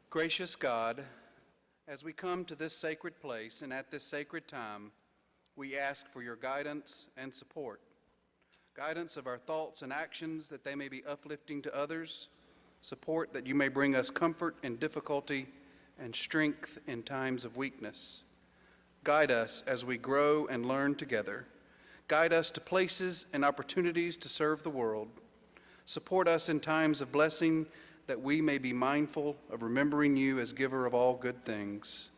Gracious God, as we come to this sacred place and at this sacred time, we ask for your guidance and support. Guidance of our thoughts and actions that they may be uplifting to others, support that you may bring us comfort in difficulty and strength in times of weakness. Guide us as we grow and learn together. Guide us to places and opportunities to serve the world. Support us in times of blessing that we may be mindful of remembering you as giver of all good things.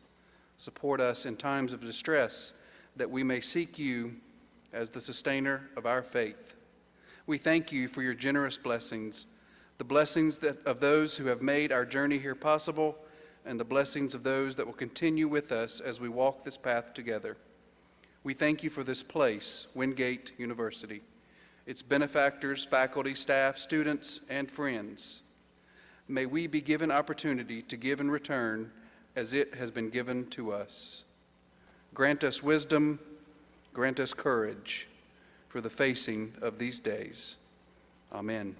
Support us in times of distress that we may seek you as the sustainer of our faith. We thank you for your generous blessings, the blessings of those who have made our journey here possible, and the blessings of those that will continue with us as we walk this path together. We thank you for this place, Wingate University, its benefactors, faculty, staff, students, and friends. May we be given opportunity to give in return as it has been given to us. Grant us wisdom, grant us courage for the facing of these days. Amen.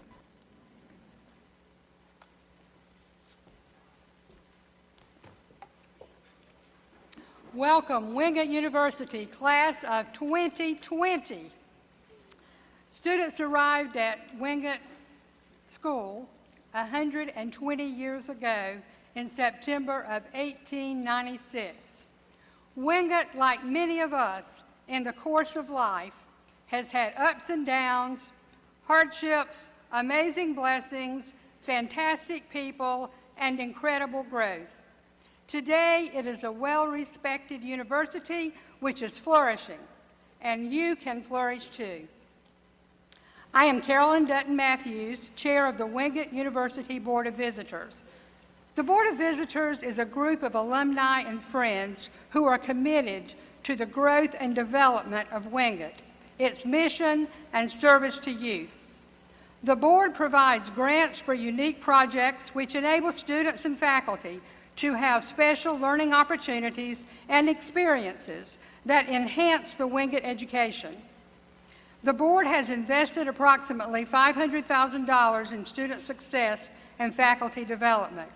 Welcome, Wingate University, class of 2020. Students arrived at Wingate School 120 years ago in September of 1896. Wingate, like many of us in the course of life, has had ups and downs, hardships, amazing blessings, fantastic people, and incredible growth. Today, it is a well-respected university which is flourishing, and you can flourish too. I am Carolyn Dutton Matthews, chair of the Wingate University Board of Visitors. The Board of Visitors is a group of alumni and friends who are committed to the growth and development of Wingate, its mission and service to youth. The board provides grants for unique projects which enable students and faculty to have special learning opportunities and experiences that enhance the Wingate education. The board has invested approximately $500,000 in student success and faculty development.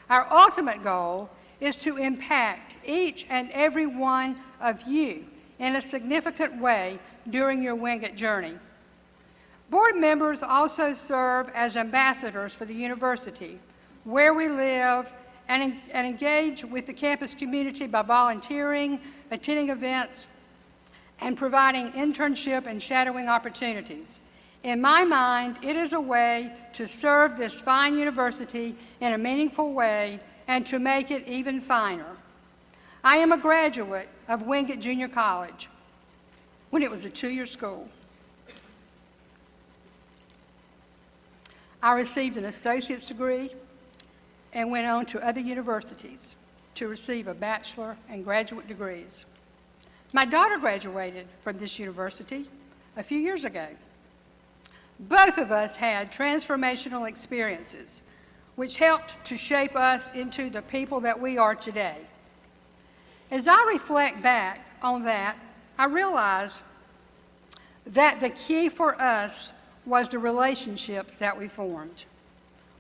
Our ultimate goal is to impact each and every one of you in a significant way during your Wingate journey. Board members also serve as ambassadors for the university, where we live, and engage with the campus community by volunteering, attending events, and providing internship and shadowing opportunities. In my mind, it is a way to serve this fine university in a meaningful way and to make it even finer. I am a graduate of Wingate Junior College when it was a two-year school. I received an associate's degree and went on to other universities to receive a bachelor and graduate degrees. My daughter graduated from this university a few years ago. Both of us had transformational experiences which helped to shape us into the people that we are today. As I reflect back on that, I realize that the key for us was the relationships that we formed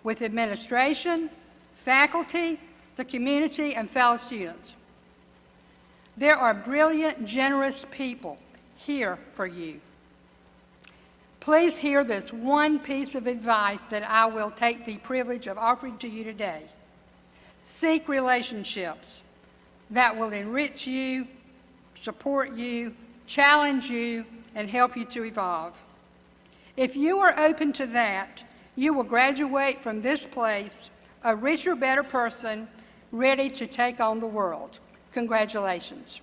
with administration, faculty, the community, and fellow students. There are brilliant, generous people here for you. Please hear this one piece of advice that I will take the privilege of offering to you today. Seek relationships that will enrich you, support you, challenge you, and help you to evolve. If you are open to that, you will graduate from this place a richer, better person, ready to take on the world. Congratulations.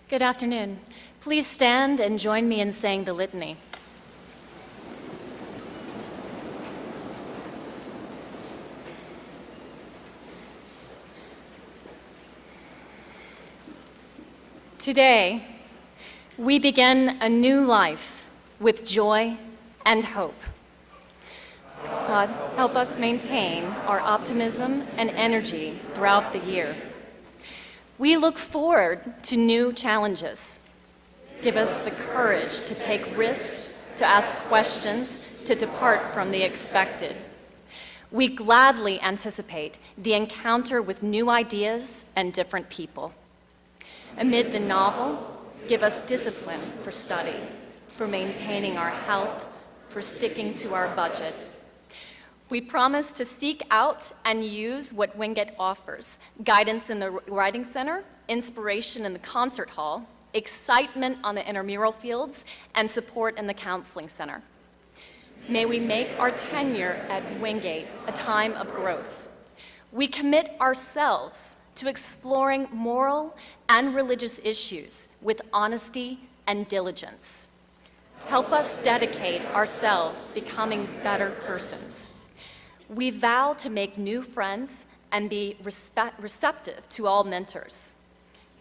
Good afternoon. Please stand and join me in saying the litany. Today, we begin a new life with joy and hope. God, help us maintain our optimism and energy throughout the year. We look forward to new challenges. Give us the courage to take risks, to ask questions, to depart from the expected. We gladly anticipate the encounter with new ideas and different people. Amid the novel, give us discipline for study, for maintaining our health, for sticking to our budget. We promise to seek out and use what Wingate offers: guidance in the Writing Center, inspiration in the concert hall, excitement on the intramural fields, and support in the Counseling Center. May we make our tenure at Wingate a time of growth. We commit ourselves to exploring moral and religious issues with honesty and diligence. Help us dedicate ourselves becoming better persons. We vow to make new friends and be receptive to all mentors.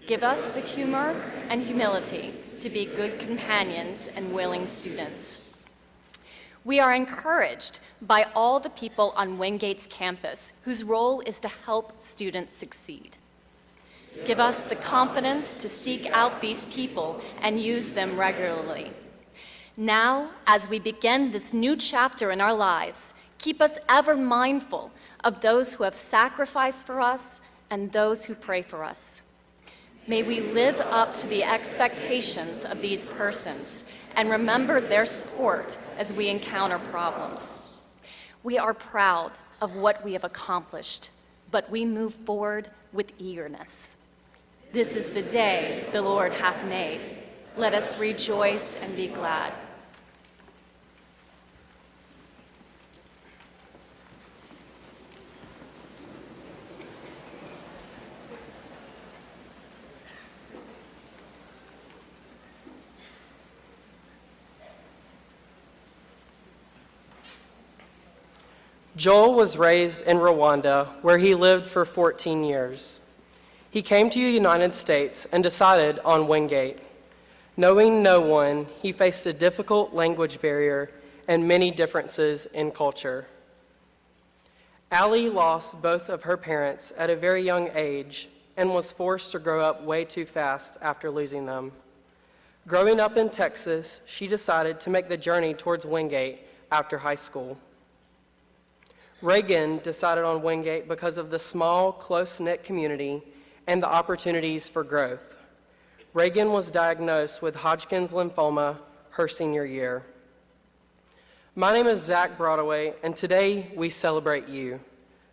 Give us the humor and humility to be good companions and willing students. We are encouraged by all the people on Wingate's campus whose role is to help students succeed. Give us the confidence to seek out these people and use them regularly. Now, as we begin this new chapter in our lives, keep us ever mindful of those who have sacrificed for us and those who pray for us. May we live up to the expectations of these persons and remember their support as we encounter problems. We are proud of what we have accomplished, but we move forward with eagerness. This is the day the Lord hath made. Let us rejoice and be glad. Joel was raised in Rwanda, where he lived for 14 years. He came to the United States and decided on Wingate. Knowing no one, he faced a difficult language barrier and many differences in culture. Allie lost both of her parents at a very young age and was forced to grow up way too fast after losing them. Growing up in Texas, she decided to make the journey towards Wingate after high school. Reagan decided on Wingate because of the small, close-knit community and the opportunities for growth. Reagan was diagnosed with Hodgkin's lymphoma her senior year. My name is Zach Broadway, and today we celebrate you,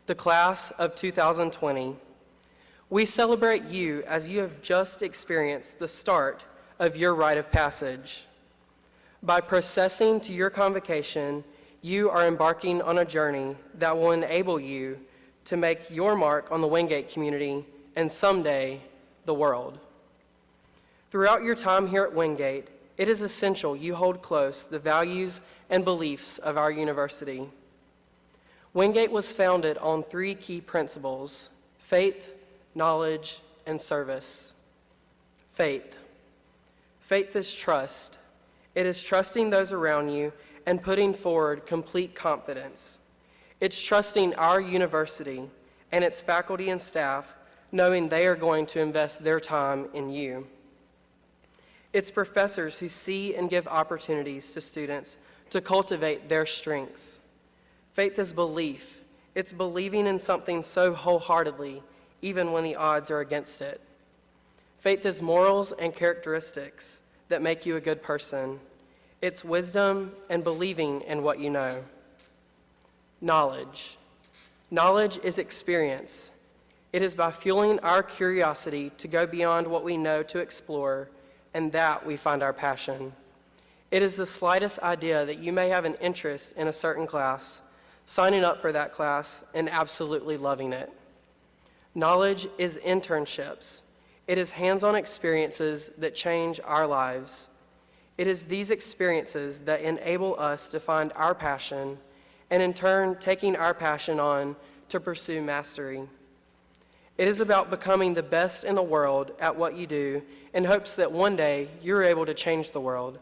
the class of 2020. We celebrate you as you have just experienced the start of your rite of passage. By processing to your convocation, you are embarking on a journey that will enable you to make your mark on the Wingate community and someday the world. Throughout your time here at Wingate, it is essential you hold close the values and beliefs of our university. Wingate was founded on 3 key principles: faith, knowledge, and service. Faith. Faith is trust. It is trusting those around you and putting forward complete confidence. It's trusting our university and its faculty and staff, knowing they are going to invest their time in you. It's professors who see and give opportunities to students to cultivate their strengths. Faith is belief. It's believing in something so wholeheartedly, even when the odds are against it. Faith is morals and characteristics that make you a good person. It's wisdom and believing in what you know. Knowledge. Knowledge is experience. It is by fueling our curiosity to go beyond what we know to explore, and that we find our passion. It is the slightest idea that you may have an interest in a certain class, signing up for that class, and absolutely loving it. Knowledge is internships. It is hands-on experiences that change our lives. It is these experiences that enable us to find our passion and in turn taking our passion on to pursue mastery. It is about becoming the best in the world at what you do in hopes that one day you're able to change the world.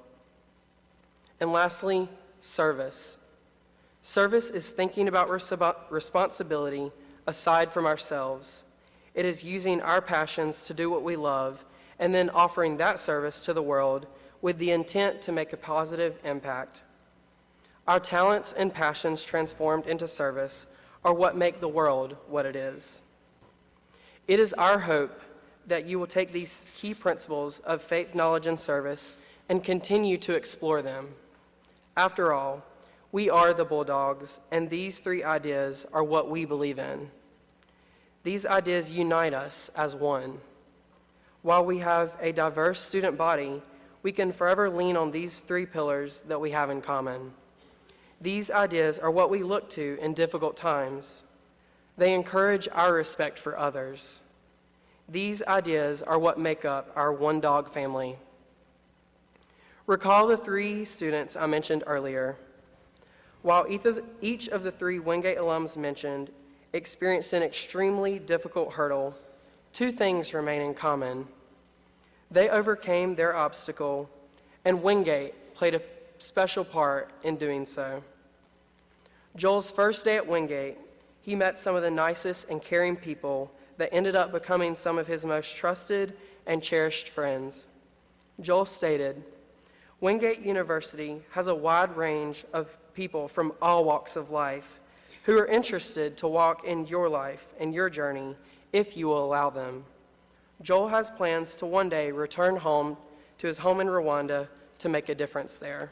And lastly, service. Service is thinking about responsibility aside from ourselves. It is using our passions to do what we love and then offering that service to the world with the intent to make a positive impact. Our talents and passions transformed into service are what make the world what it is. It is our hope that you will take these key principles of faith, knowledge, and service and continue to explore them. After all, we are the Bulldogs, and these three ideas are what we believe in. These ideas unite us as one. While we have a diverse student body, we can forever lean on these three pillars that we have in common. These ideas are what we look to in difficult times. They encourage our respect for others. These ideas are what make up our one-dog family. Recall the three students I mentioned earlier. While each of the three Wingate alums mentioned experienced an extremely difficult hurdle, two things remain in common. They overcame their obstacle, and Wingate played a special part in doing so. Joel's first day at Wingate, he met some of the nicest and caring people that ended up becoming some of his most trusted and cherished friends. Joel stated, "Wingate University has a wide range of people from all walks of life who are interested to walk in your life and your journey if you will allow them." Joel has plans to one day return home to his home in Rwanda to make a difference there.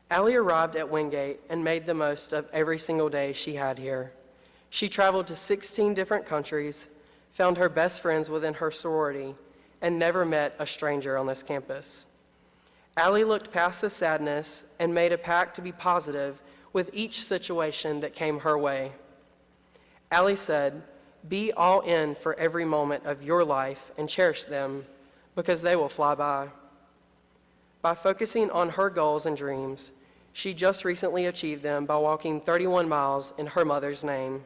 Allie arrived at Wingate and made the most of every single day she had here. She traveled to 16 different countries, found her best friends within her sorority, and never met a stranger on this campus. Allie looked past the sadness and made a pact to be positive with each situation that came her way. Allie said, "Be all in for every moment of your life and cherish them because they will fly by." By focusing on her goals and dreams, she just recently achieved them by walking 31 miles in her mother's name.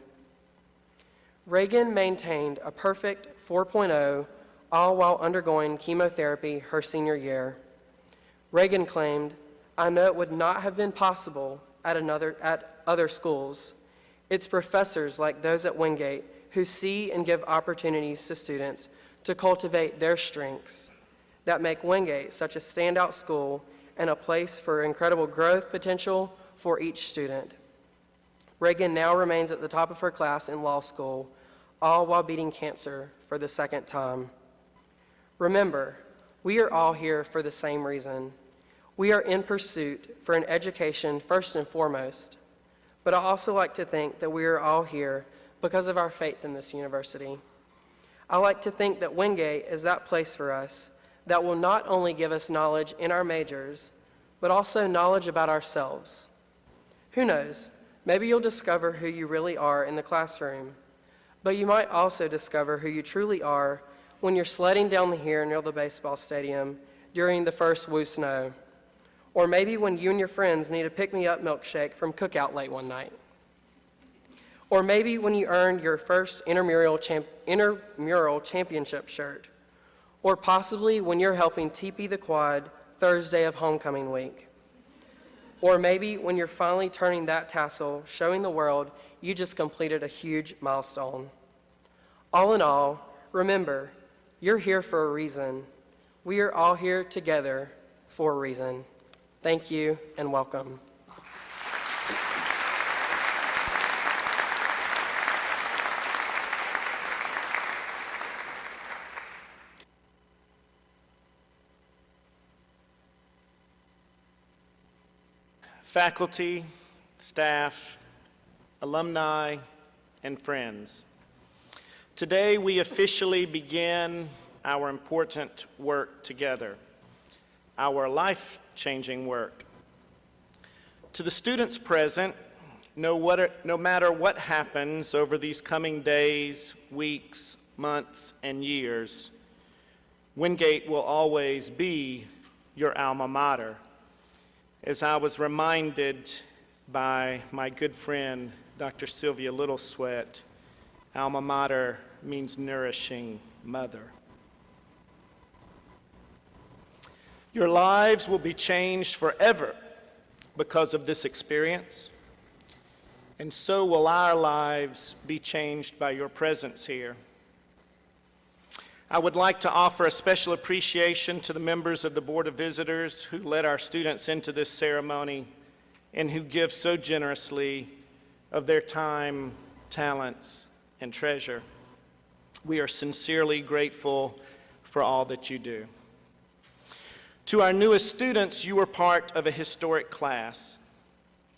Reagan maintained a perfect 4.0, all while undergoing chemotherapy her senior year. Reagan claimed, "I know it would not have been possible at other schools. It's professors like those at Wingate who see and give opportunities to students to cultivate their strengths that make Wingate such a standout school and a place for incredible growth potential for each student." Reagan now remains at the top of her class in law school, all while beating cancer for the second time. Remember, we are all here for the same reason. We are in pursuit for an education first and foremost, but I also like to think that we are all here because of our faith in this university. I like to think that Wingate is that place for us that will not only give us knowledge in our majors, but also knowledge about ourselves. Who knows, maybe you'll discover who you really are in the classroom, but you might also discover who you truly are when you're sledding down the hill near the baseball stadium during the first woo snow, or maybe when you and your friends need a pick-me-up milkshake from Cookout late one night, or maybe when you earned your first intramural championship shirt, or possibly when you're helping TP the quad Thursday of homecoming week, or maybe when you're finally turning that tassel, showing the world you just completed a huge milestone. All in all, remember, you're here for a reason. We are all here together for a reason. Thank you and welcome. Faculty, staff, alumni, and friends. Today we officially begin our important work together, our life-changing work. To the students present, no matter what happens over these coming days, weeks, months, and years, Wingate will always be your alma mater. As I was reminded by my good friend, Dr. Sylvia Littlesweat, alma mater means nourishing mother. Your lives will be changed forever because of this experience, and so will our lives be changed by your presence here. I would like to offer a special appreciation to the members of the Board of Visitors who led our students into this ceremony and who give so generously of their time, talents, and treasure. We are sincerely grateful for all that you do. To our newest students, you are part of a historic class.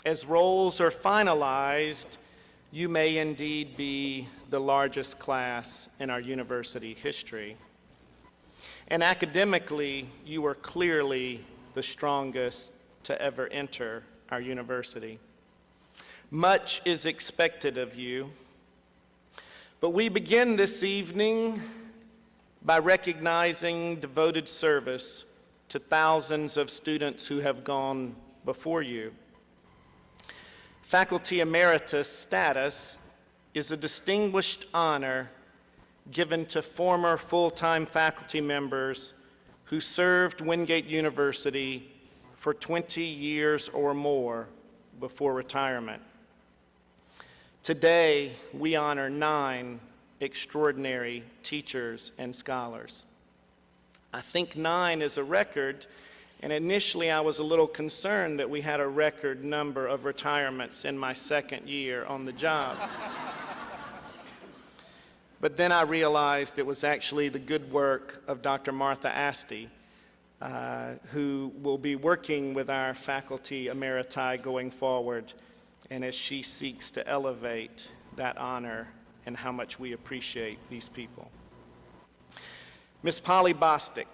As roles are finalized, you may indeed be the largest class in our university history. And academically, you are clearly the strongest to ever enter our university. Much is expected of you, but we begin this evening by recognizing devoted service to thousands of students who have gone before you. Faculty emeritus status is a distinguished honor given to former full-time faculty members who served Wingate University for 20 years or more before retirement. Today, we honor 9 extraordinary teachers and scholars. I think 9 is a record, and initially I was a little concerned that we had a record number of retirements in my second year on the job. But then I realized it was actually the good work of Dr. Martha Asti, who will be working with our faculty emeriti going forward, and as she seeks to elevate that honor and how much we appreciate these people. Ms. Pauley Bostic.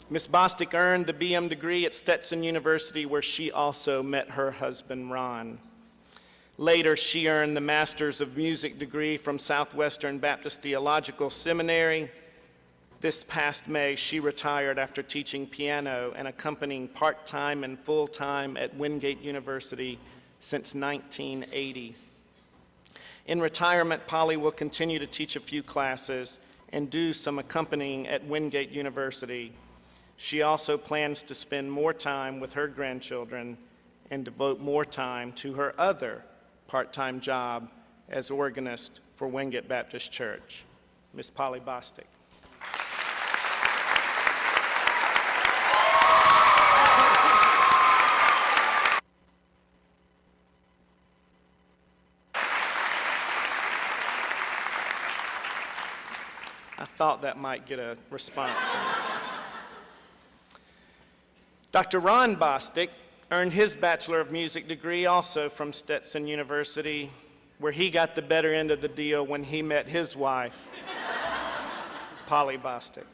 Ms. Bostic earned the BM degree at Stetson University, where she also met her husband, Ron. Later, she earned the Master's of Music degree from Southwestern Baptist Theological Seminary. This past May, she retired after teaching piano and accompanying part-time and full-time at Wingate University since 1980. In retirement, Pauley will continue to teach a few classes and do some accompanying at Wingate University. She also plans to spend more time with her grandchildren and devote more time to her other part-time job as organist for Wingate Baptist Church. Ms. Pauley Bostic. I thought that might get a response from us. Dr. Ron Bostic earned his Bachelor of Music degree also from Stetson University, where he got the better end of the deal when he met his wife, Pauley Bostic.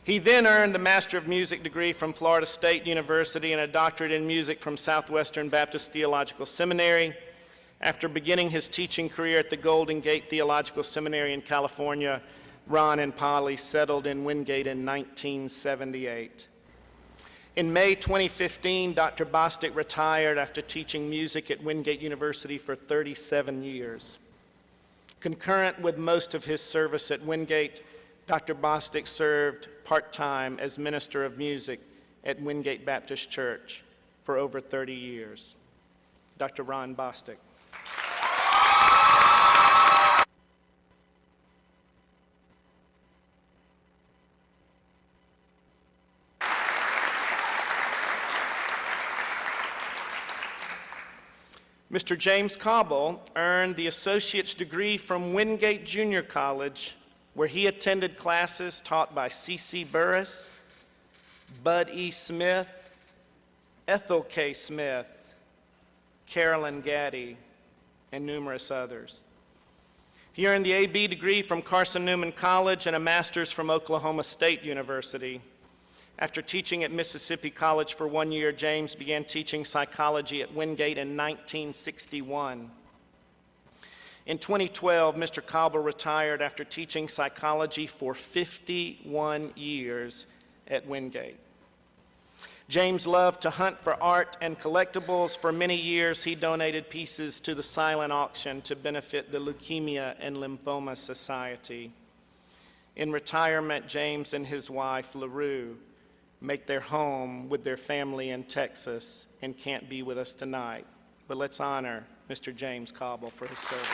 He then earned the Master of Music degree from Florida State University and a doctorate in music from Southwestern Baptist Theological Seminary. After beginning his teaching career at the Golden Gate Theological Seminary in California, Ron and Pauley settled in Wingate in 1978. In May 2015, Dr. Bostic retired after teaching music at Wingate University for 37 years. Concurrent with most of his service at Wingate, Dr. Bostic served part-time as minister of music at Wingate Baptist Church for over 30 years. Dr. Ron Bostic. Mr. James Cauble earned the associate's degree from Wingate Junior College, where he attended classes taught by C.C. Burris, Bud E. Smith, Ethel K. Smith, Carolyn Gaddy, and numerous others. He earned the A.B. degree from Carson Newman College and a master's from Oklahoma State University. After teaching at Mississippi College for 1 year, James began teaching psychology at Wingate in 1961. In 2012, Mr. Cauble retired after teaching psychology for 51 years at Wingate. James loved to hunt for art and collectibles. For many years, he donated pieces to the silent auction to benefit the Leukemia and Lymphoma Society. In retirement, James and his wife, LaRue, make their home with their family in Texas and can't be with us tonight. But let's honor Mr. James Cauble for his service.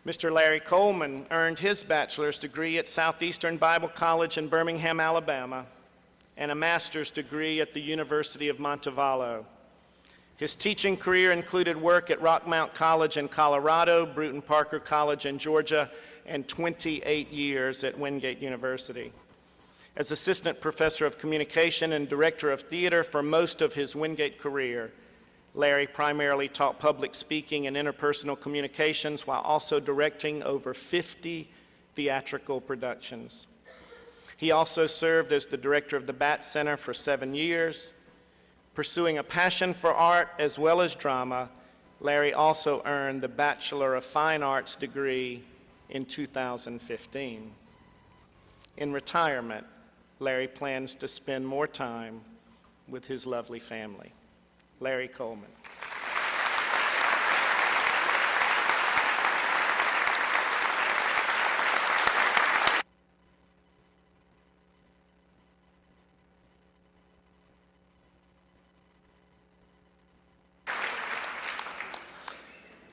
Mr. Larry Coleman earned his bachelor's degree at Southeastern Bible College in Birmingham, Alabama, and a master's degree at the University of Montevallo. His teaching career included work at Rockmount College in Colorado, Bruton Parker College in Georgia, and 28 years at Wingate University. As assistant professor of communication and director of theater for most of his Wingate career, Larry primarily taught public speaking and interpersonal communications while also directing over 50 theatrical productions. He also served as the director of the Bat Center for 7 years. Pursuing a passion for art as well as drama, Larry also earned the Bachelor of Fine Arts degree in 2015. In retirement, Larry plans to spend more time with his lovely family. Larry Coleman.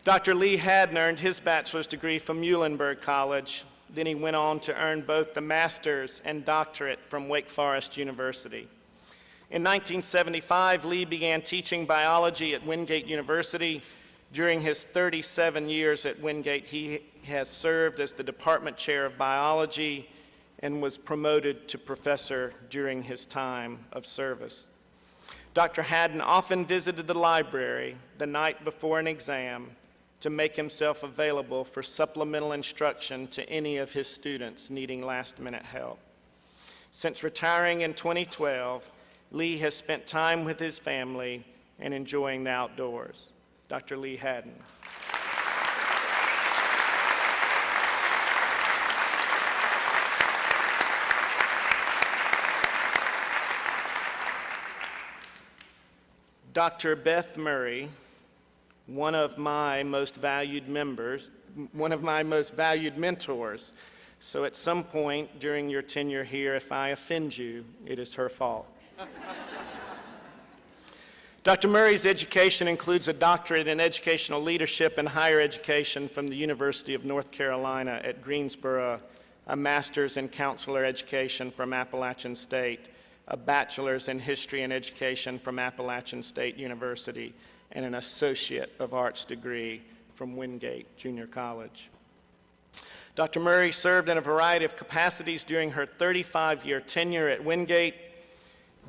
Dr. Lee Hadden earned his bachelor's degree from Muhlenberg College. Then he went on to earn both the master's and doctorate from Wake Forest University. In 1975, Lee began teaching biology at Wingate University. During his 37 years at Wingate, he has served as the department chair of biology and was promoted to professor during his time of service. Dr. Hadden often visited the library the night before an exam to make himself available for supplemental instruction to any of his students needing last-minute help. Since retiring in 2012, Lee has spent time with his family and enjoying the outdoors. Dr. Lee Hadden. Dr. Beth Murray, one of my most valued mentors. So at some point during your tenure here, if I offend you, it is her fault. Dr. Murray's education includes a doctorate in educational leadership and higher education from the University of North Carolina at Greensboro, a master's in counselor education from Appalachian State, a bachelor's in history and education from Appalachian State University, and an associate of arts degree from Wingate Junior College. Dr. Murray served in a variety of capacities during her 35-year tenure at Wingate: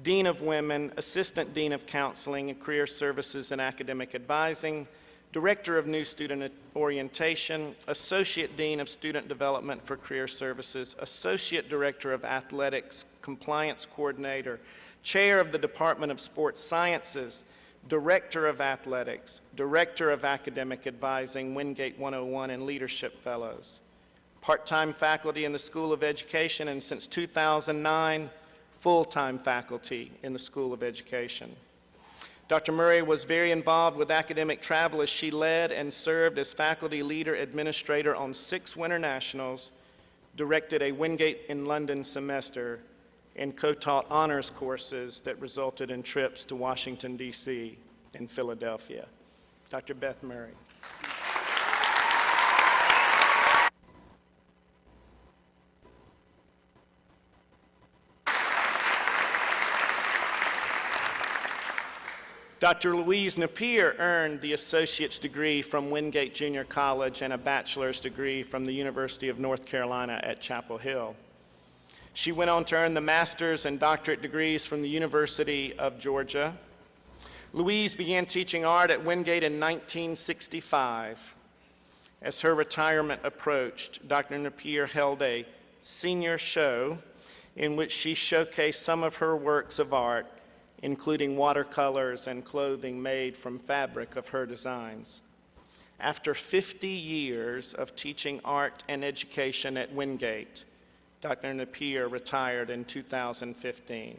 Dean of Women, Assistant Dean of Counseling and Career Services and Academic Advising, Director of New Student Orientation, Associate Dean of Student Development for Career Services, Associate Director of Athletics, Compliance Coordinator, Chair of the Department of Sports Sciences, Director of Athletics, Director of Academic Advising, Wingate 101 and Leadership Fellows, part-time faculty in the School of Education, and since 2009, full-time faculty in the School of Education. Dr. Murray was very involved with academic travel as she led and served as faculty leader administrator on 6 Winter Nationals, directed a Wingate in London semester, and co-taught honors courses that resulted in trips to Washington, D.C. and Philadelphia. Dr. Beth Murray. Dr. Louise Napier earned the associate's degree from Wingate Junior College and a bachelor's degree from the University of North Carolina at Chapel Hill. She went on to earn the master's and doctorate degrees from the University of Georgia. Louise began teaching art at Wingate in 1965. As her retirement approached, Dr. Napier held a senior show in which she showcased some of her works of art, including watercolors and clothing made from fabric of her designs. After 50 years of teaching art and education at Wingate, Dr. Napier retired in 2015.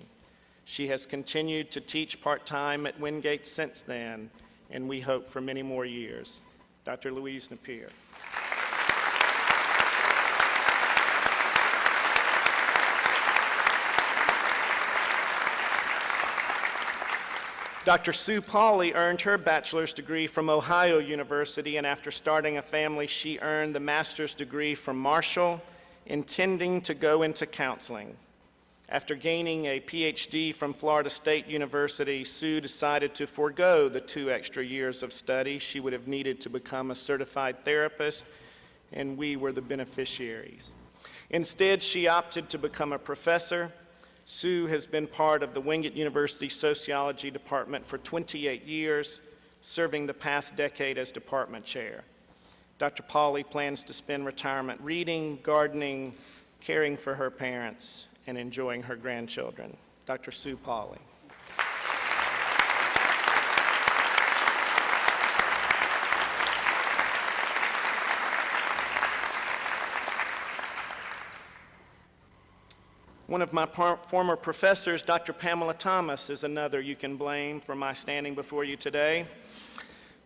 She has continued to teach part-time at Wingate since then, and we hope for many more years. Dr. Louise Napier. Dr. Sue Pauley earned her bachelor's degree from Ohio University, and after starting a family, she earned the master's degree from Marshall, intending to go into counseling. After gaining a PhD from Florida State University, Sue decided to forego the 2 extra years of study she would have needed to become a certified therapist, and we were the beneficiaries. Instead, she opted to become a professor. Sue has been part of the Wingate University Sociology Department for 28 years, serving the past decade as department chair. Dr. Pauley plans to spend retirement reading, gardening, caring for her parents, and enjoying her grandchildren. Dr. Sue Pauley. One of my former professors, Dr. Pamela Thomas, is another you can blame for my standing before you today.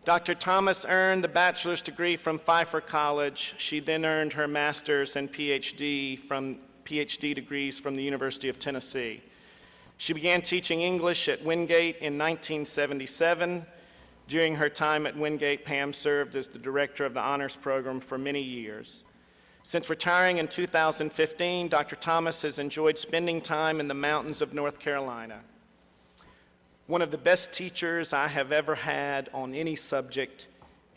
Dr. Thomas earned the bachelor's degree from Pfeiffer College. She then earned her master's and PhD degrees from the University of Tennessee. She began teaching English at Wingate in 1977. During her time at Wingate, Pam served as the director of the honors program for many years. Since retiring in 2015, Dr. Thomas has enjoyed spending time in the mountains of North Carolina. One of the best teachers I have ever had on any subject,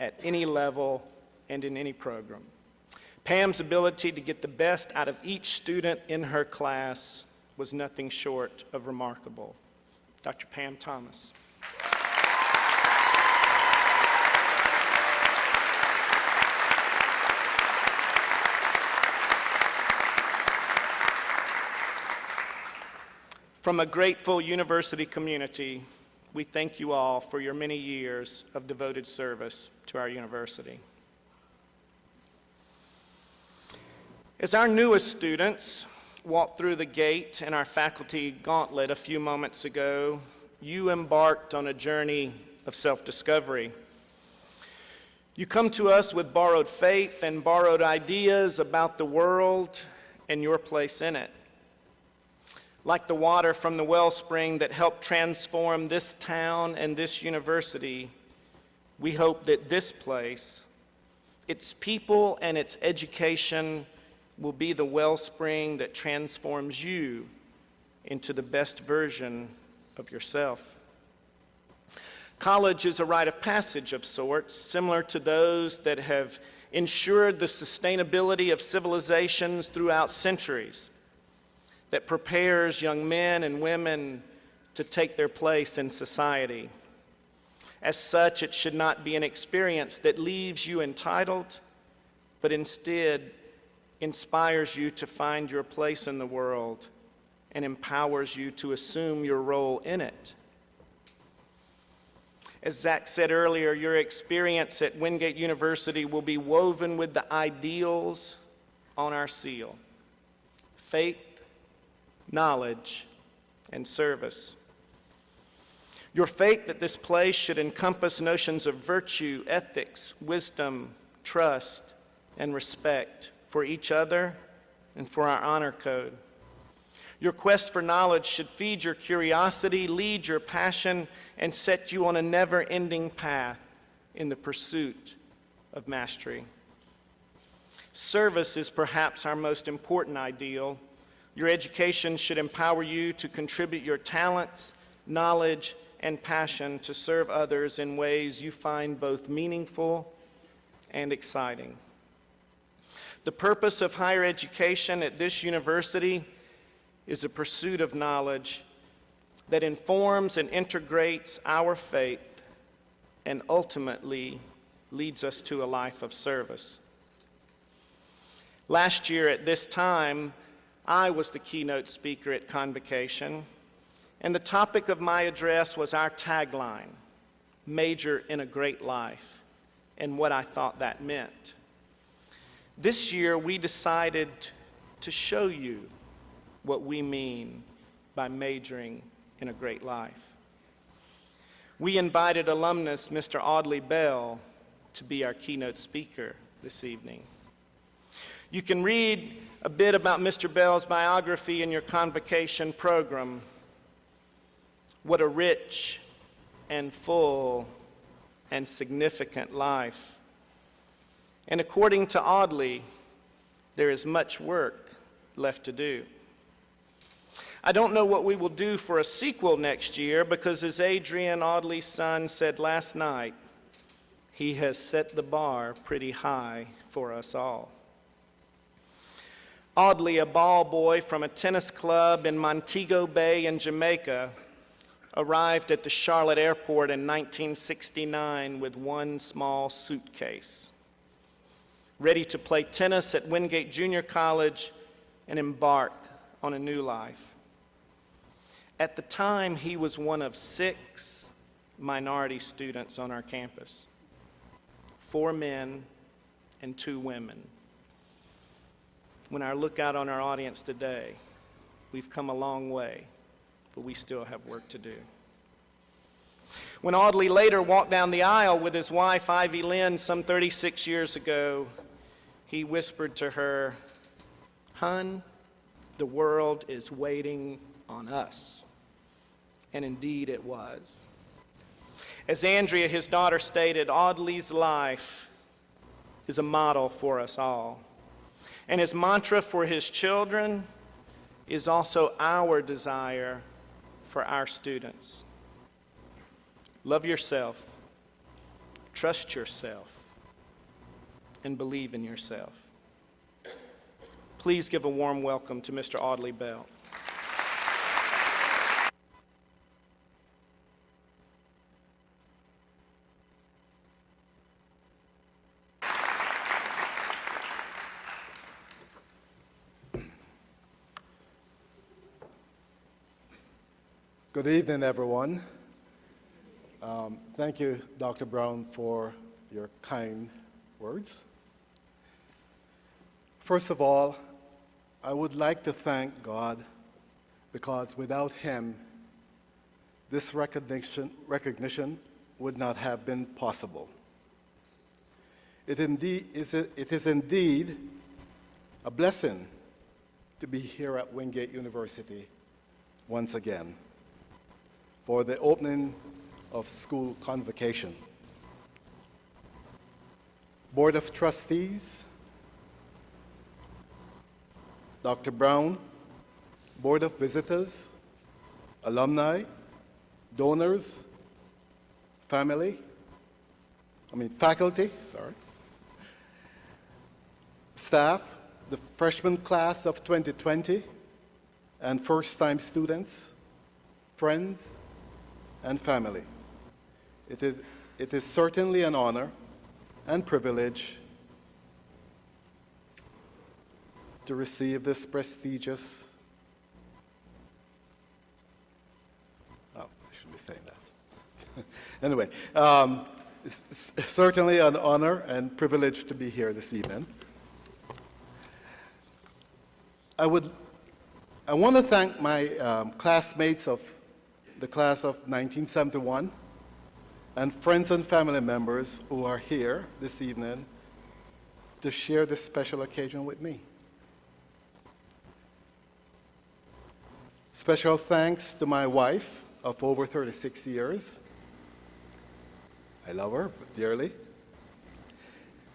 at any level, and in any program. Pam's ability to get the best out of each student in her class was nothing short of remarkable. Dr. Pam Thomas. From a grateful university community, we thank you all for your many years of devoted service to our university. As our newest students walked through the gate in our faculty gauntlet a few moments ago, you embarked on a journey of self-discovery. You come to us with borrowed faith and borrowed ideas about the world and your place in it. Like the water from the wellspring that helped transform this town and this university, we hope that this place, its people and its education will be the wellspring that transforms you into the best version of yourself. College is a rite of passage of sorts, similar to those that have ensured the sustainability of civilizations throughout centuries, that prepares young men and women to take their place in society. As such, it should not be an experience that leaves you entitled, but instead inspires you to find your place in the world and empowers you to assume your role in it. As Zach said earlier, your experience at Wingate University will be woven with the ideals on our seal: faith, knowledge, and service. Your faith that this place should encompass notions of virtue, ethics, wisdom, trust, and respect for each other and for our honor code. Your quest for knowledge should feed your curiosity, lead your passion, and set you on a never-ending path in the pursuit of mastery. Service is perhaps our most important ideal. Your education should empower you to contribute your talents, knowledge, and passion to serve others in ways you find both meaningful and exciting. The purpose of higher education at this university is a pursuit of knowledge that informs and integrates our faith and ultimately leads us to a life of service. Last year at this time, I was the keynote speaker at Convocation, and the topic of my address was our tagline, Major in a Great Life, and what I thought that meant. This year, we decided to show you what we mean by majoring in a great life. We invited alumnus Mr. Audley Bell to be our keynote speaker this evening. You can read a bit about Mr. Bell's biography in your Convocation program. What a rich and full and significant life. And according to Audley, there is much work left to do. I don't know what we will do for a sequel next year because, as Adrian, Audley's son, said last night, he has set the bar pretty high for us all. Audley, a ball boy from a tennis club in Montego Bay in Jamaica, arrived at the Charlotte airport in 1969 with one small suitcase, ready to play tennis at Wingate Junior College and embark on a new life. At the time, he was one of 6 minority students on our campus, 4 men and 2 women. When I look out on our audience today, we've come a long way, but we still have work to do. When Audley later walked down the aisle with his wife, Ivy Lynn, some 36 years ago, he whispered to her, "Hun, the world is waiting on us." And indeed it was. As Andrea, his daughter, stated, Audley's life is a model for us all. And his mantra for his children is also our desire for our students. Love yourself, trust yourself, and believe in yourself. Please give a warm welcome to Mr. Audley Bell. Good evening, everyone. Thank you, Dr. Brown, for your kind words. First of all, I would like to thank God because without him, this recognition would not have been possible. It is indeed a blessing to be here at Wingate University once again for the opening of school convocation. Board of Trustees, Dr. Brown, Board of Visitors, alumni, donors, faculty, staff, the freshman class of 2020, and first-time students, friends, and family. It is certainly an honor and privilege to receive this prestigious, I shouldn't be saying that. Anyway, it's certainly an honor and privilege to be here this evening. I want to thank my classmates of the class of 1971 and friends and family members who are here this evening to share this special occasion with me. Special thanks to my wife of over 36 years. I love her dearly.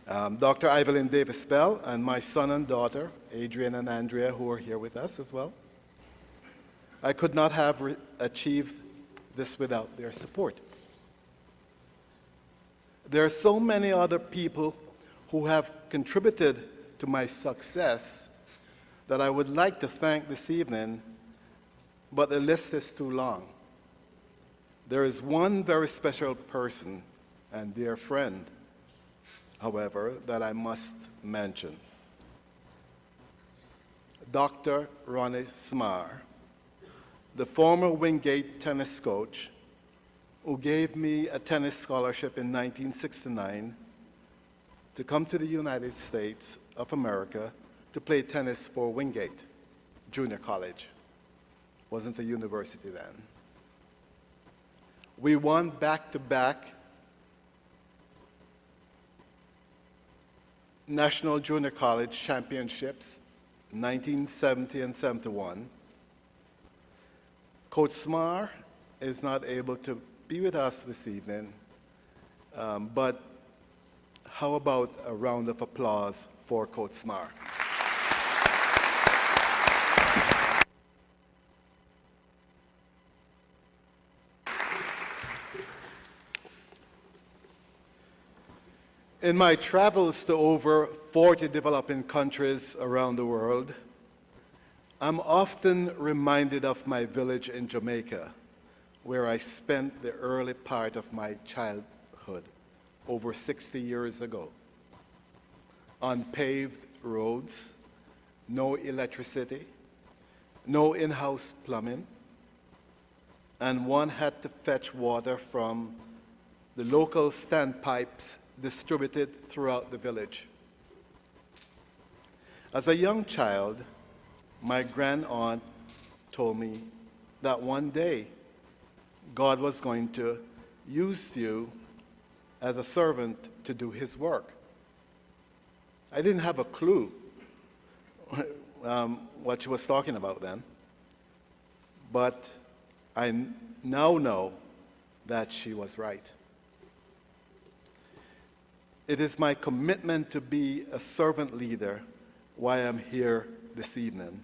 Dr. Evelyn Davis Bell and my son and daughter, Adrian and Andrea, who are here with us as well. I could not have achieved this without their support. There are so many other people who have contributed to my success that I would like to thank this evening, but the list is too long. There is one very special person and dear friend, however, that I must mention. Dr. Ronnie Smar, the former Wingate tennis coach who gave me a tennis scholarship in 1969 to come to the United States of America to play tennis for Wingate Junior College. Wasn't a university then. We won back-to-back National Junior College Championships, 1970 and 71. Coach Smar is not able to be with us this evening, but how about a round of applause for Coach Smar? In my travels to over 40 developing countries around the world, I'm often reminded of my village in Jamaica, where I spent the early part of my childhood over 60 years ago. Unpaved roads, no electricity, no in-house plumbing, and one had to fetch water from the local standpipes distributed throughout the village. As a young child, my grand-aunt told me that one day God was going to use you as a servant to do his work. I didn't have a clue what she was talking about then, but I now know that she was right. It is my commitment to be a servant leader why I'm here this evening.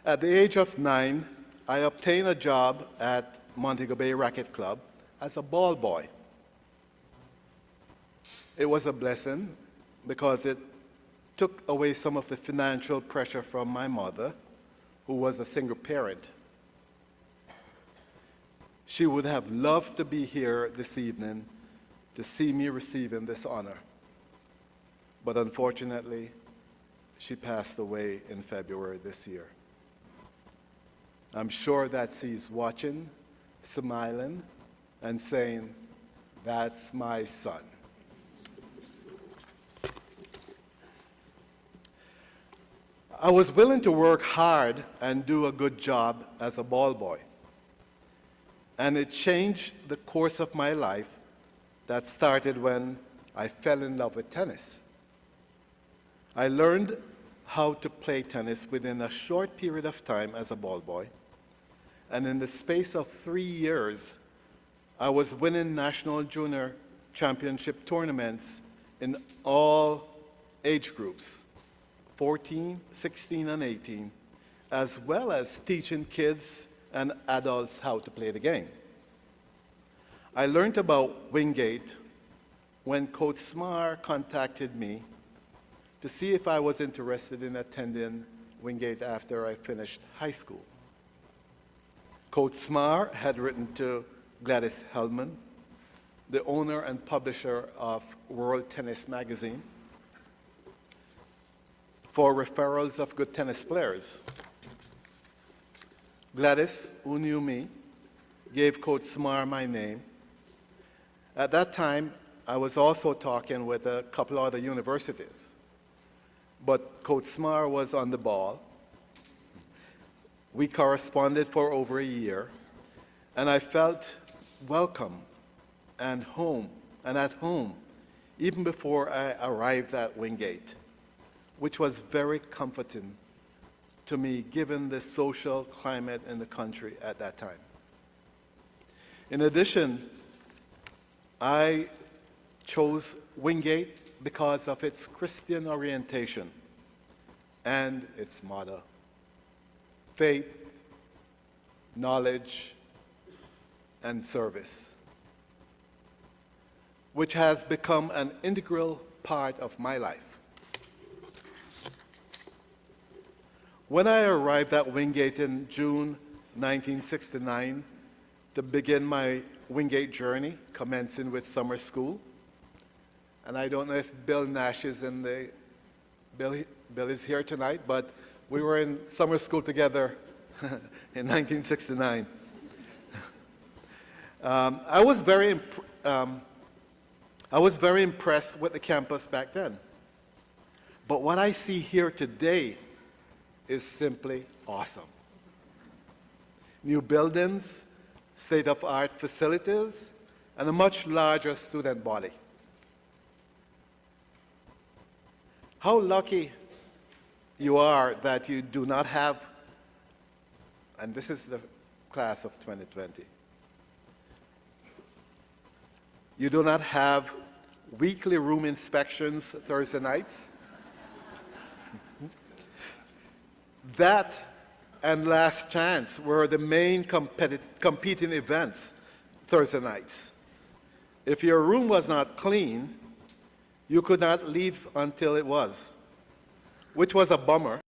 At the age of 9, I obtained a job at Montego Bay Racquet Club as a ball boy. It was a blessing because it took away some of the financial pressure from my mother, who was a single parent. She would have loved to be here this evening to see me receiving this honor. But unfortunately, she passed away in February this year. I'm sure that she's watching, smiling, and saying, "That's my son." I was willing to work hard and do a good job as a ball boy. And it changed the course of my life that started when I fell in love with tennis. I learned how to play tennis within a short period of time as a ball boy. And in the space of 3 years, I was winning national junior championship tournaments in all age groups, 14, 16, and 18, as well as teaching kids and adults how to play the game. I learned about Wingate when Coach Smar contacted me to see if I was interested in attending Wingate after I finished high school. Coach Smar had written to Gladys Hellman, the owner and publisher of World Tennis Magazine, for referrals of good tennis players. Gladys, who knew me, gave Coach Smar my name. At that time, I was also talking with a couple other universities, but Coach Smar was on the ball. We corresponded for over a year, and I felt welcome and at home, even before I arrived at Wingate, which was very comforting to me given the social climate in the country at that time. In addition, I chose Wingate because of its Christian orientation and its motto: faith, knowledge, and service, which has become an integral part of my life. When I arrived at Wingate in June 1969 to begin my Wingate journey, commencing with summer school, and I don't know if Bill Nash is in the Bill is here tonight, but we were in summer school together in 1969. I was very impressed with the campus back then. But what I see here today is simply awesome. New buildings, state-of-the-art facilities, and a much larger student body. How lucky you are that you do not have, and this is the class of 2020, you do not have weekly room inspections Thursday nights. That and Last Chance were the main competing events Thursday nights. If your room was not clean, you could not leave until it was, which was a bummer.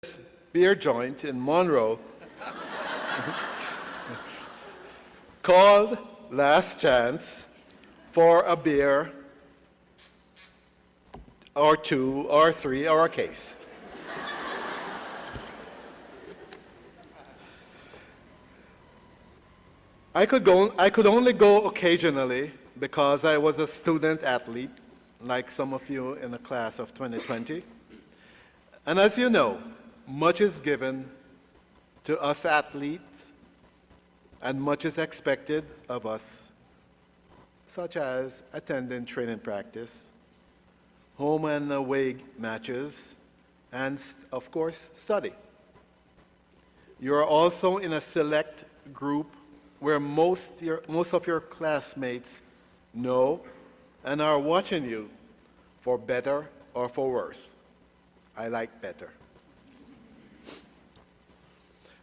This beer joint in Monroe called Last Chance for a beer or two or three or a case. I could only go occasionally because I was a student athlete, like some of you in the class of 2020. And as you know, much is given to us athletes and much is expected of us, such as attending training practice, home and away matches, and of course, study. You are also in a select group where most of your classmates know and are watching you for better or for worse. I like better.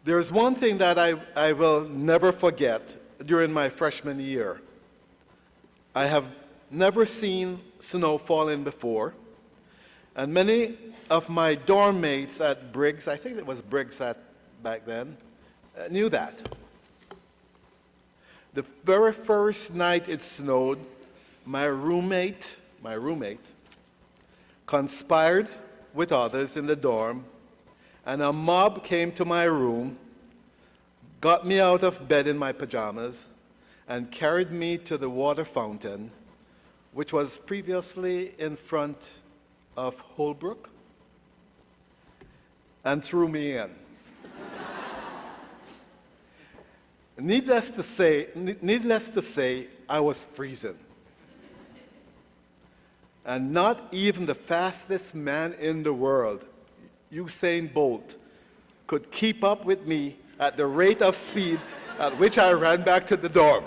There's one thing that I will never forget during my freshman year. I have never seen snow falling before, and many of my dorm mates at Briggs, I think it was Briggs back then, knew that. The very first night it snowed, my roommate conspired with others in the dorm, and a mob came to my room, got me out of bed in my pajamas, and carried me to the water fountain, which was previously in front of Holbrook, and threw me in. Needless to say, I was freezing. And not even the fastest man in the world, Usain Bolt, could keep up with me at the rate of speed at which I ran back to the dorm.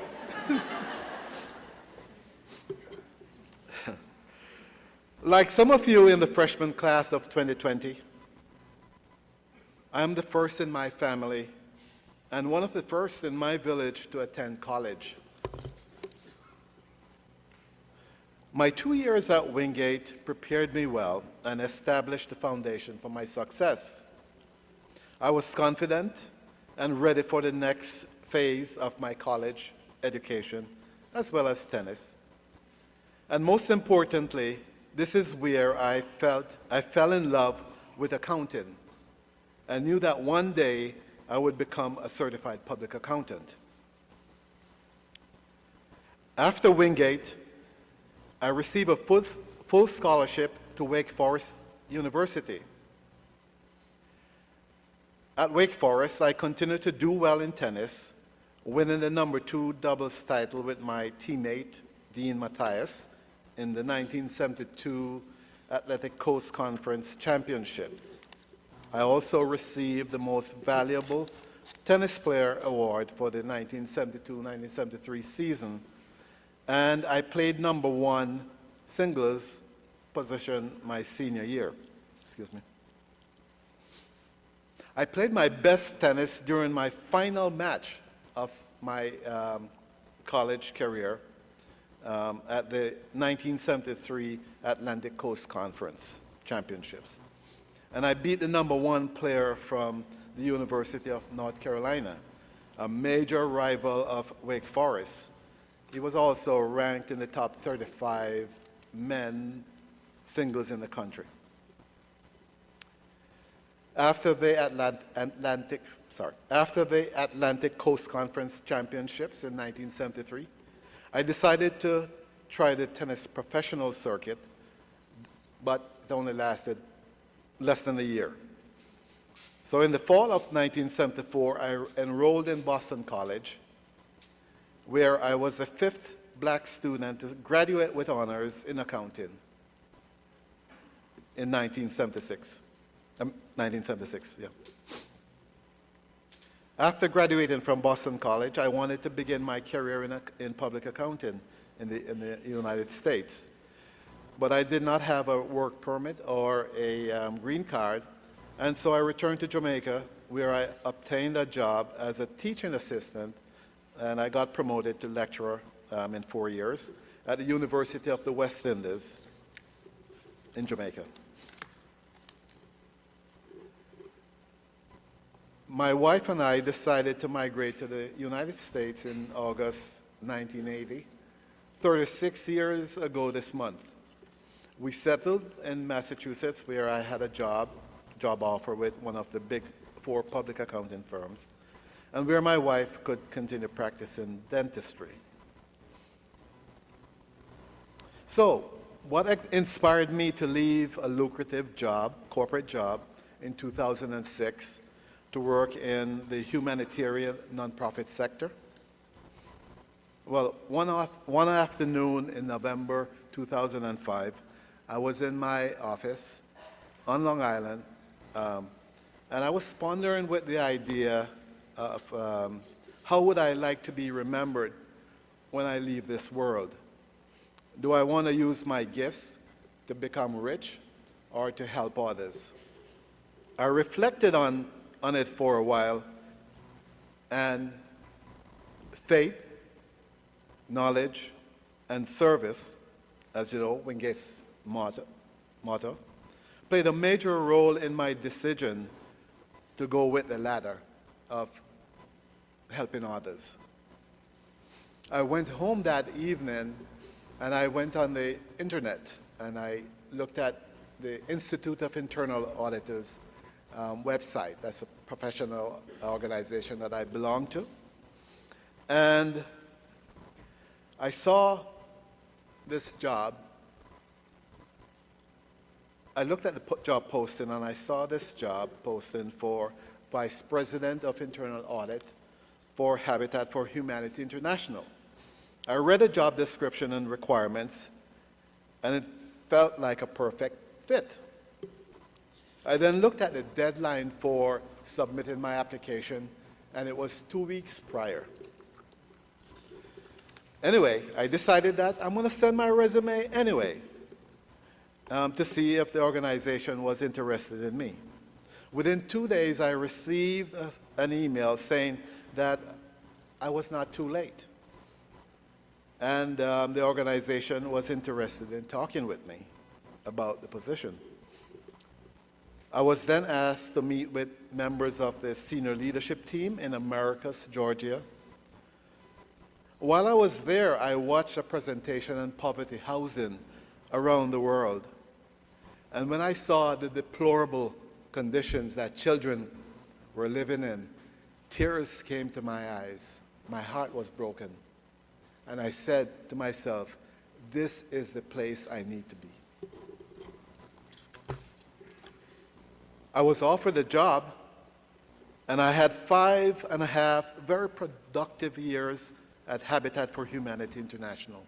Like some of you in the freshman class of 2020, I'm the first in my family and one of the first in my village to attend college. My 2 years at Wingate prepared me well and established the foundation for my success. I was confident and ready for the next phase of my college education, as well as tennis. And most importantly, this is where I fell in love with accounting and knew that one day I would become a certified public accountant. After Wingate, I received a full scholarship to Wake Forest University. At Wake Forest, I continued to do well in tennis, winning the #2 doubles title with my teammate, Dean Matthias, in the 1972 Atlantic Coast Conference Championships. I also received the Most Valuable Tennis Player Award for the 1972-1973 season, and I played #1 singles position my senior year. I played my best tennis during my final match of my college career at the 1973 Atlantic Coast Conference Championships. And I beat the #1 player from the University of North Carolina, a major rival of Wake Forest. He was also ranked in the top 35 men singles in the country. After the Atlantic Coast Conference Championships in 1973, I decided to try the tennis professional circuit, but it only lasted less than a year. So in the fall of 1974, I enrolled in Boston College, where I was the 5th black student to graduate with honors in accounting in 1976. 1976, yeah. After graduating from Boston College, I wanted to begin my career in public accounting in the United States. But I did not have a work permit or a green card, and so I returned to Jamaica, where I obtained a job as a teaching assistant, and I got promoted to lecturer in 4 years at the University of the West Indies in Jamaica. My wife and I decided to migrate to the United States in August 1980, 36 years ago this month. We settled in Massachusetts, where I had a job offer with one of the big 4 public accounting firms, and where my wife could continue practicing dentistry. So, what inspired me to leave a lucrative job, corporate job, in 2006 to work in the humanitarian nonprofit sector? Well, one afternoon in November 2005, I was in my office on Long Island, and I was pondering with the idea of how would I like to be remembered when I leave this world? Do I want to use my gifts to become rich or to help others? I reflected on it for a while, and faith, knowledge, and service, as you know, Wingate's motto, played a major role in my decision to go with the latter of helping others. I went home that evening and I went on the internet and I looked at the Institute of Internal Auditors website. That's a professional organization that I belong to. And I saw this job. I looked at the job posting and I saw this job posting for Vice President of Internal Audit for Habitat for Humanity International. I read the job description and requirements, and it felt like a perfect fit. I then looked at the deadline for submitting my application, and it was 2 weeks prior. Anyway, I decided that I'm going to send my resume anyway to see if the organization was interested in me. Within 2 days, I received an email saying that I was not too late, and the organization was interested in talking with me about the position. I was then asked to meet with members of the senior leadership team in Emeritus, Georgia. While I was there, I watched a presentation on poverty housing around the world. And when I saw the deplorable conditions that children were living in, tears came to my eyes. My heart was broken. And I said to myself, this is the place I need to be. I was offered a job, and I had 5.5 very productive years at Habitat for Humanity International,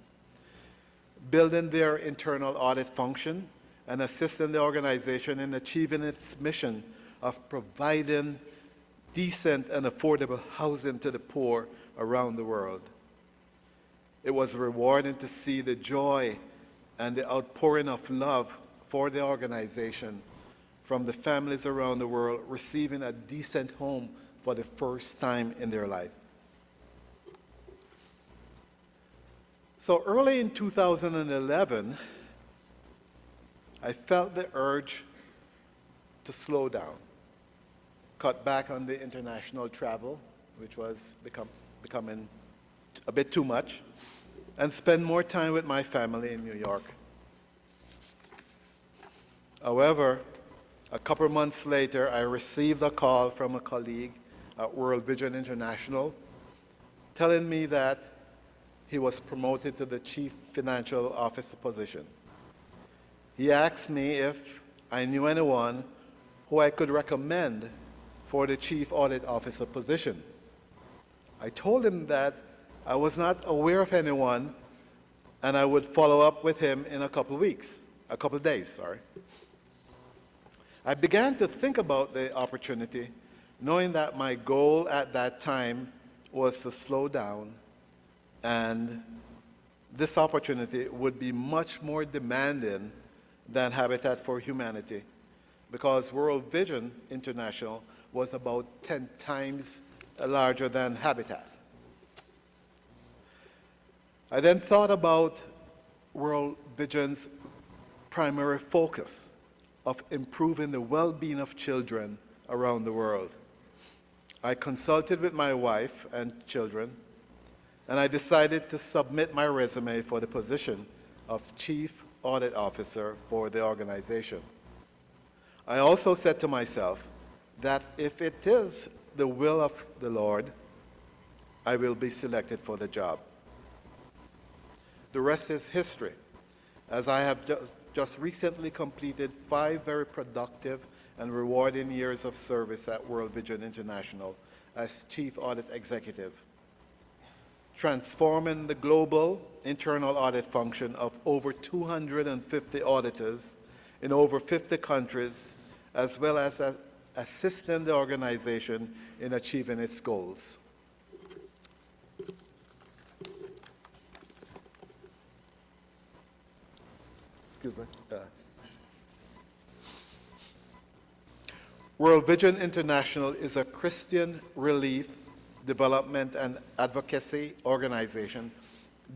building their internal audit function and assisting the organization in achieving its mission of providing decent and affordable housing to the poor around the world. It was rewarding to see the joy and the outpouring of love for the organization from the families around the world receiving a decent home for the first time in their life. So early in 2011, I felt the urge to slow down, cut back on the international travel, which was becoming a bit too much, and spend more time with my family in New York. However, a couple months later, I received a call from a colleague at World Vision International telling me that he was promoted to the Chief Financial Officer position. He asked me if I knew anyone who I could recommend for the Chief Audit Officer position. I told him that I was not aware of anyone, and I would follow up with him in a couple of days. I began to think about the opportunity, knowing that my goal at that time was to slow down, and this opportunity would be much more demanding than Habitat for Humanity, because World Vision International was about 10 times larger than Habitat. I then thought about World Vision's primary focus of improving the well-being of children around the world. I consulted with my wife and children, and I decided to submit my resume for the position of Chief Audit Officer for the organization. I also said to myself that if it is the will of the Lord, I will be selected for the job. The rest is history, as I have just recently completed 5 very productive and rewarding years of service at World Vision International as Chief Audit Executive, transforming the global internal audit function of over 250 auditors in over 50 countries, as well as assisting the organization in achieving its goals. Excuse me. World Vision International is a Christian relief, development, and advocacy organization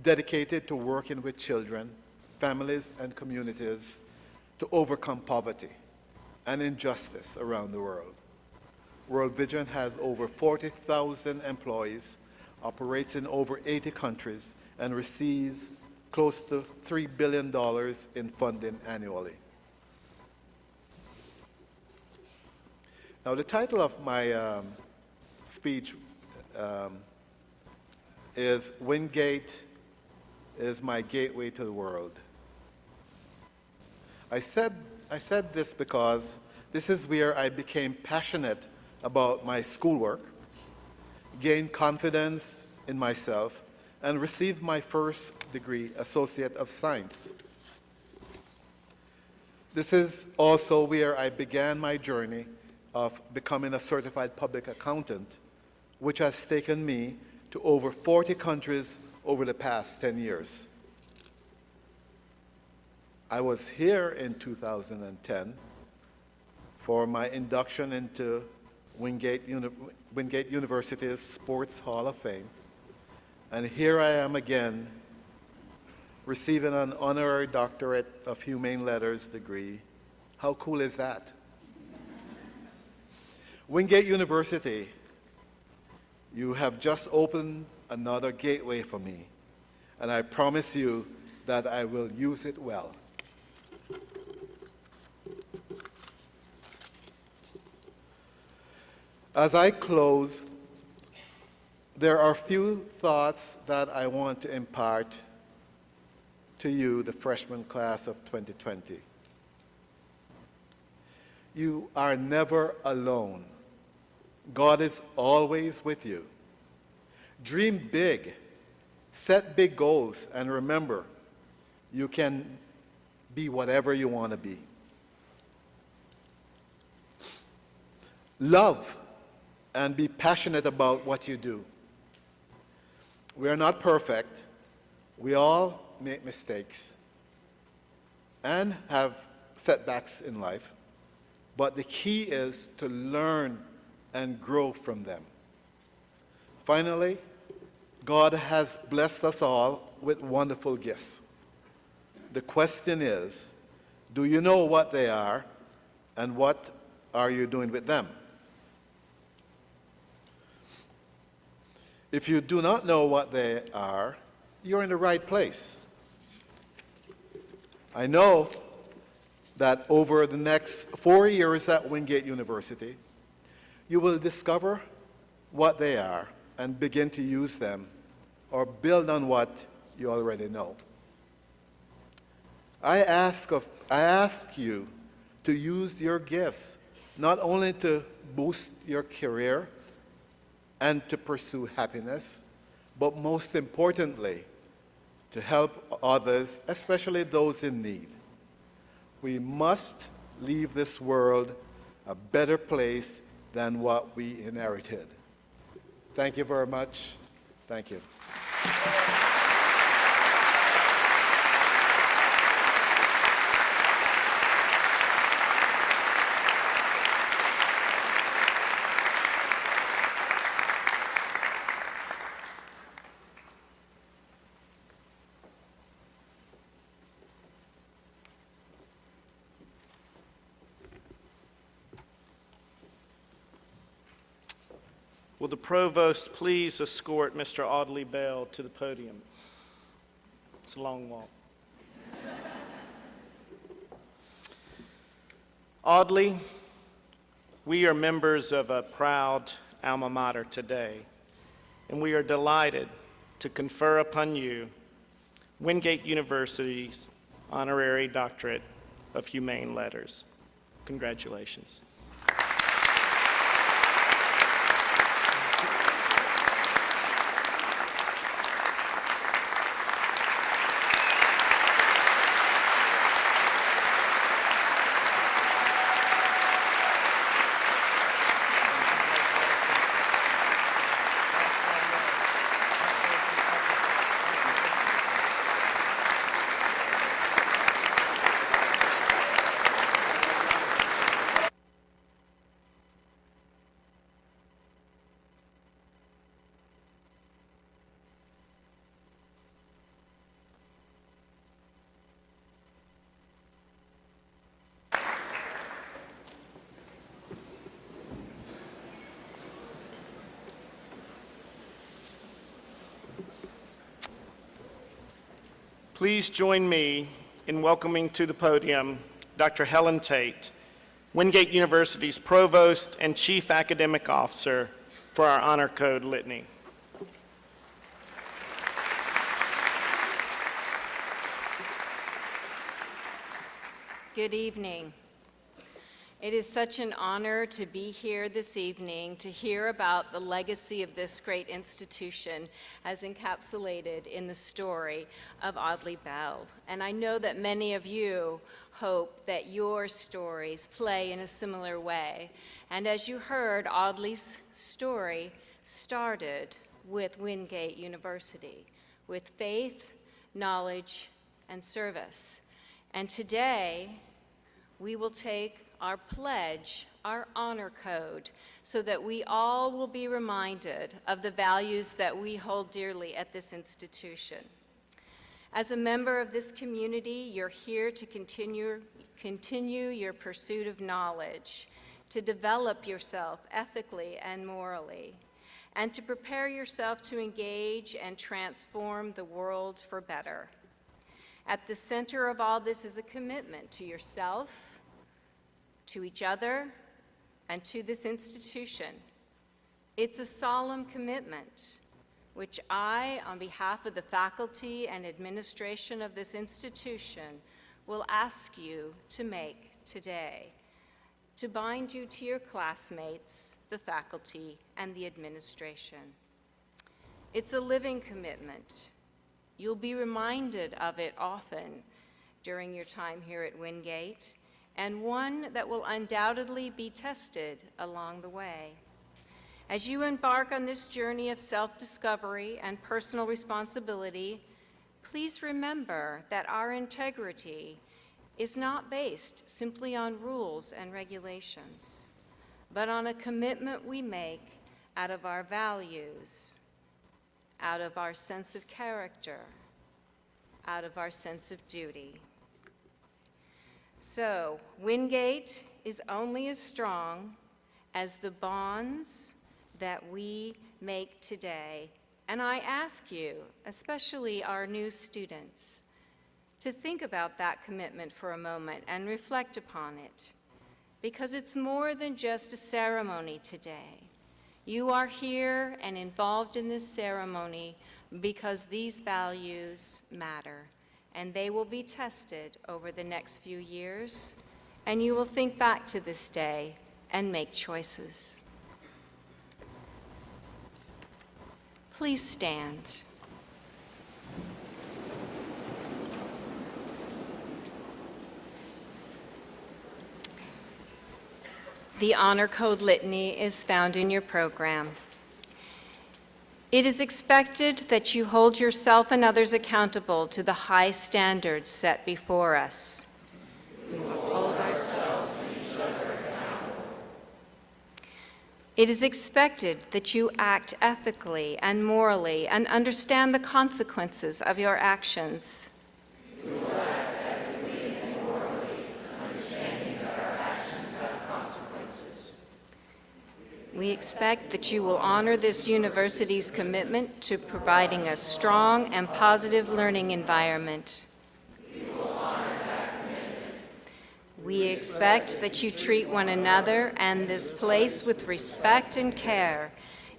dedicated to working with children, families, and communities to overcome poverty and injustice around the world. World Vision has over 40,000 employees, operates in over 80 countries, and receives close to $3 billion in funding annually. Now, the title of my speech is Wingate is My Gateway to the World. I said this because this is where I became passionate about my schoolwork, gained confidence in myself, and received my first degree, Associate of Science. This is also where I began my journey of becoming a certified public accountant, which has taken me to over 40 countries over the past 10 years. I was here in 2010 for my induction into Wingate University's Sports Hall of Fame. And here I am again, receiving an honorary doctorate of humane letters degree. How cool is that? Wingate University, you have just opened another gateway for me, and I promise you that I will use it well. As I close, there are a few thoughts that I want to impart to you, the freshman class of 2020. You are never alone. God is always with you. Dream big, set big goals, and remember, you can be whatever you want to be. Love and be passionate about what you do. We are not perfect. We all make mistakes and have setbacks in life, but the key is to learn and grow from them. Finally, God has blessed us all with wonderful gifts. The question is, do you know what they are, and what are you doing with them? If you do not know what they are, you're in the right place. I know that over the next 4 years at Wingate University, you will discover what they are and begin to use them or build on what you already know. I ask you to use your gifts not only to boost your career and to pursue happiness, but most importantly, to help others, especially those in need. We must leave this world a better place than what we inherited. Thank you very much. Thank you. Will the provost please escort Mr. Audley Bell to the podium? It's a long walk. Audley, we are members of a proud alma mater today, and we are delighted to confer upon you Wingate University's honorary doctorate of humane letters. Congratulations. Please join me in welcoming to the podium Dr. Helen Tate, Wingate University's Provost and Chief Academic Officer, for our Honor Code litany. Good evening. It is such an honor to be here this evening to hear about the legacy of this great institution as encapsulated in the story of Audley Bell. And I know that many of you hope that your stories play in a similar way. And as you heard, Audley's story started with Wingate University, with faith, knowledge, and service. And today, we will take our pledge, our honor code, so that we all will be reminded of the values that we hold dearly at this institution. As a member of this community, you're here to continue your pursuit of knowledge, to develop yourself ethically and morally, and to prepare yourself to engage and transform the world for better. At the center of all this is a commitment to yourself, to each other, and to this institution. It's a solemn commitment, which I, on behalf of the faculty and administration of this institution, will ask you to make today, to bind you to your classmates, the faculty, and the administration. It's a living commitment. You'll be reminded of it often during your time here at Wingate, and one that will undoubtedly be tested along the way. As you embark on this journey of self-discovery and personal responsibility, please remember that our integrity is not based simply on rules and regulations, but on a commitment we make out of our values, out of our sense of character, out of our sense of duty. So, Wingate is only as strong as the bonds that we make today And I ask you, especially our new students, to think about that commitment for a moment and reflect upon it, because it's more than just a ceremony today. You are here and involved in this ceremony because these values matter, and they will be tested over the next few years, and you will think back to this day and make choices. Please stand. The Honor Code Litany is found in your program. It is expected that you hold yourself and others accountable to the high standards set before us. We will hold ourselves and each other accountable. It is expected that you act ethically and morally and understand the consequences of your actions. We will act ethically and morally, understanding that our actions have consequences. We expect that you will honor this university's commitment to providing a strong and positive learning environment. We will honor that commitment. We expect that you treat one another and this place with respect and care.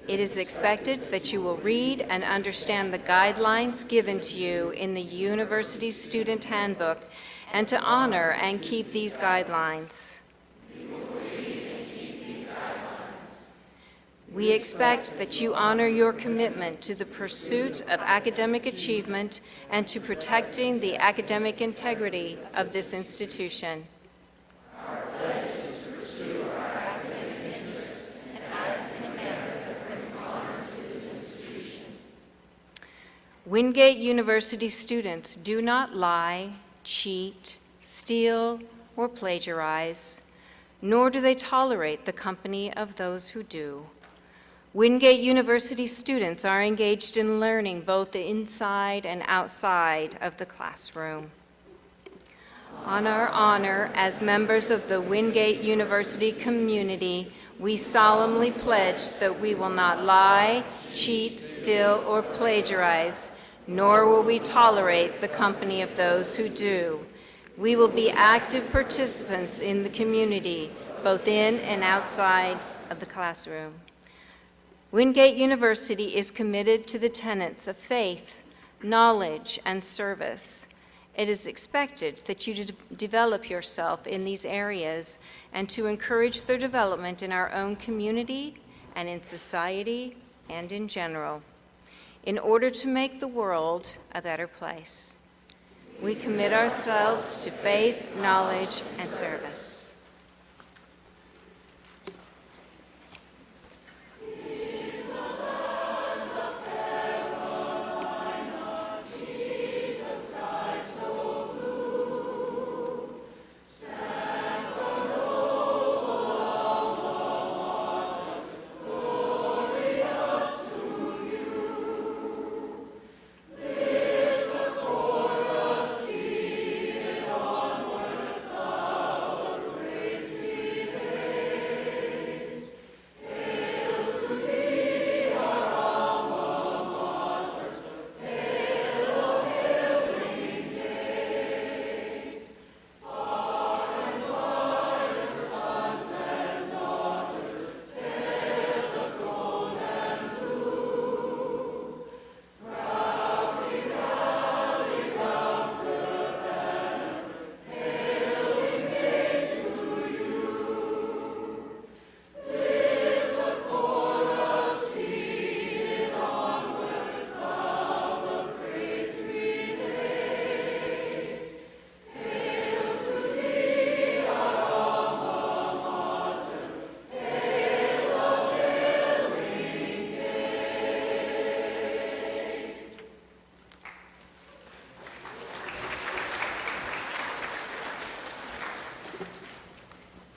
It is expected that you will read and understand the guidelines given to you in the university student handbook and to honor and keep these guidelines. We expect that you honor your commitment to the pursuit of academic achievement and to protecting the academic integrity of this institution. Our pledge is to pursue our academic interests and act in a manner that brings honor to this institution. Wingate University students do not lie, cheat, steal, or plagiarize, nor do they tolerate the company of those who do. Wingate University students are engaged in learning both inside and outside of the classroom. On our honor as members of the Wingate University community, we solemnly pledge that we will not lie, cheat, steal, or plagiarize, nor will we tolerate the company of those who do. We will be active participants in the community, both in and outside of the classroom. Wingate University is committed to the tenets of faith, knowledge, and service. It is expected that you develop yourself in these areas and to encourage their development in our own community and in society and in general, in order to make the world a better place. We commit ourselves to faith, knowledge, and service.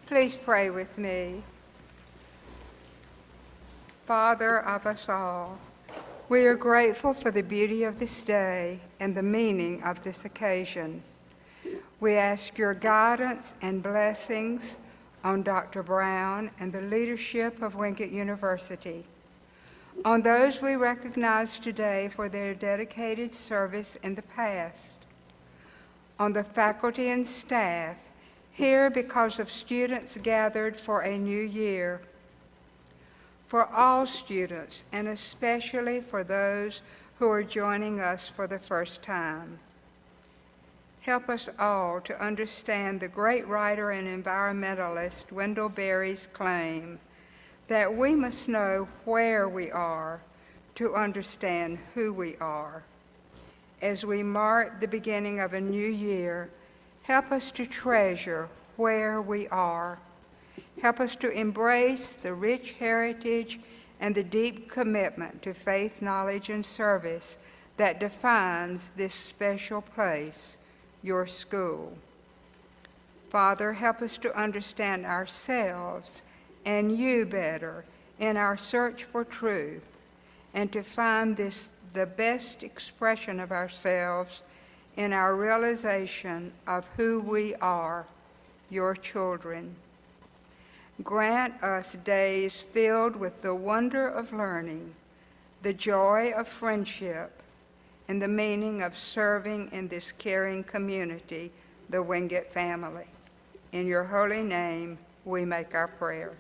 Please pray with me. Father of us all, we are grateful for the beauty of this day and the meaning of this occasion. We ask your guidance and blessings on Dr. Brown and the leadership of Wingate University, on those we recognize today for their dedicated service in the past, on the faculty and staff here because of students gathered for a new year, for all students, and especially for those who are joining us for the first time. Help us all to understand the great writer and environmentalist Wendell Berry's claim that we must know where we are to understand who we are. As we mark the beginning of a new year, help us to treasure where we are. Help us to embrace the rich heritage and the deep commitment to faith, knowledge, and service that defines this special place, your school. Father, help us to understand ourselves and you better in our search for truth, and to find the best expression of ourselves in our realization of who we are, your children. Grant us days filled with the wonder of learning, the joy of friendship, and the meaning of serving in this caring community, the Wingate family. In your holy name, we make our prayer.